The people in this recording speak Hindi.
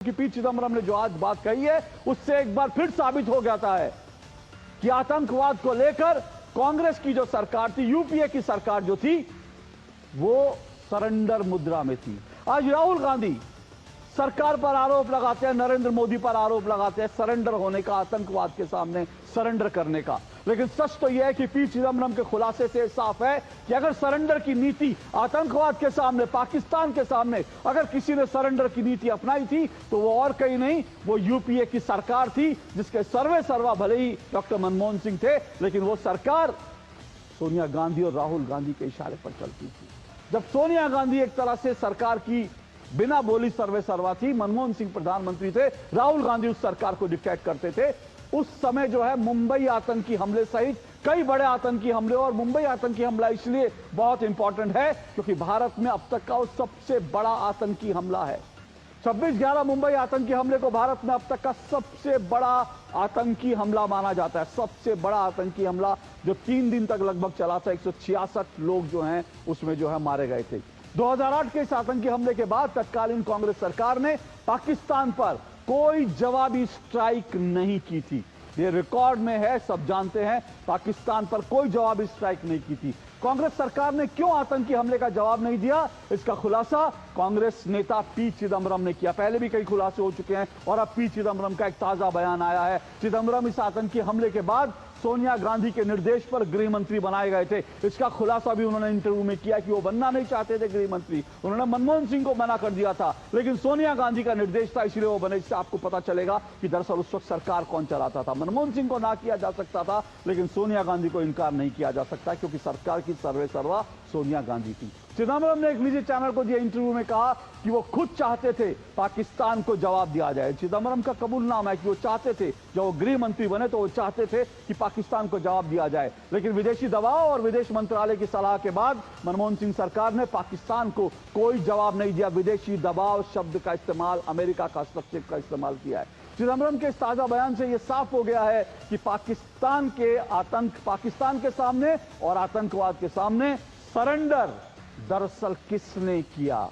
कि पी चिदम्बरम ने जो आज बात कही है उससे एक बार फिर साबित हो जाता है कि आतंकवाद को लेकर कांग्रेस की जो सरकार थी, यूपीए की सरकार जो थी, वो सरेंडर मुद्रा में थी। आज राहुल गांधी सरकार पर आरोप लगाते हैं, नरेंद्र मोदी पर आरोप लगाते हैं सरेंडर होने का, आतंकवाद के सामने सरेंडर करने का। लेकिन सच तो यह है कि पी चिदम्बरम के खुलासे से साफ है कि अगर सरेंडर की नीति आतंकवाद के सामने, पाकिस्तान के सामने अगर किसी ने सरेंडर की नीति अपनाई थी तो वो और कहीं नहीं, वो यूपीए की सरकार थी, जिसके सर्वे सर्वा भले ही डॉक्टर मनमोहन सिंह थे, लेकिन वो सरकार सोनिया गांधी और राहुल गांधी के इशारे पर चलती थी। जब सोनिया गांधी एक तरह से सरकार की बिना बोली सर्वे सर्वा थी, मनमोहन सिंह प्रधानमंत्री थे, राहुल गांधी उस सरकार को डिक्टेट करते थे। उस समय जो है मुंबई आतंकी हमले सहित कई बड़े आतंकी हमले, और मुंबई आतंकी हमला इसलिए बहुत इंपॉर्टेंट है क्योंकि भारत में अब तक का वो सबसे बड़ा आतंकी हमला है। 26/11 मुंबई आतंकी हमले को भारत में अब तक का सबसे बड़ा आतंकी हमला माना जाता है। सबसे बड़ा आतंकी हमला जो 3 दिन तक लगभग चला था, 166 लोग जो हैं उसमें जो है मारे गए थे। 2008 के इस आतंकी हमले के बाद तत्कालीन कांग्रेस सरकार ने पाकिस्तान पर कोई जवाबी स्ट्राइक नहीं की थी। ये रिकॉर्ड में है, सब जानते हैं, पाकिस्तान पर कोई जवाबी स्ट्राइक नहीं की थी। कांग्रेस सरकार ने क्यों आतंकी हमले का जवाब नहीं दिया, इसका खुलासा कांग्रेस नेता पी चिदम्बरम ने किया। पहले भी कई खुलासे हो चुके हैं और अब पी चिदम्बरम का एक ताजा बयान आया है। चिदम्बरम इस आतंकी हमले के बाद सोनिया गांधी के निर्देश पर गृह मंत्री बनाए गए थे। इसका खुलासा भी उन्होंने इंटरव्यू में किया कि वो बनना नहीं चाहते थे गृह मंत्री, उन्होंने मनमोहन सिंह को मना कर दिया था, लेकिन सोनिया गांधी का निर्देश था इसलिए वो बने। इससे आपको पता चलेगा कि दरअसल उस वक्त सरकार कौन चलाता था। मनमोहन सिंह को ना किया जा सकता था, लेकिन सोनिया गांधी को इनकार नहीं किया जा सकता क्योंकि सरकार की सर्वे सर्वा सोनिया गांधी थी। चिदम्बरम ने एक निजी चैनल को दिए इंटरव्यू में कहा कि वो खुद चाहते थे पाकिस्तान को जवाब दिया जाए। चिदम्बरम का कबूलनामा है कि वो चाहते थे, जब वो गृह मंत्री बने तो वो चाहते थे कि पाकिस्तान को जवाब दिया जाए, लेकिन विदेशी दबाव और विदेश मंत्रालय की सलाह के बाद मनमोहन सिंह सरकार ने पाकिस्तान को कोई जवाब नहीं दिया। विदेशी दबाव शब्द का इस्तेमाल, अमेरिका का हस्तक्षेप का इस्तेमाल किया है। चिदम्बरम के इस ताजा बयान से यह साफ हो गया है कि पाकिस्तान के सामने और आतंकवाद के सामने सरेंडर दरअसल किसने किया।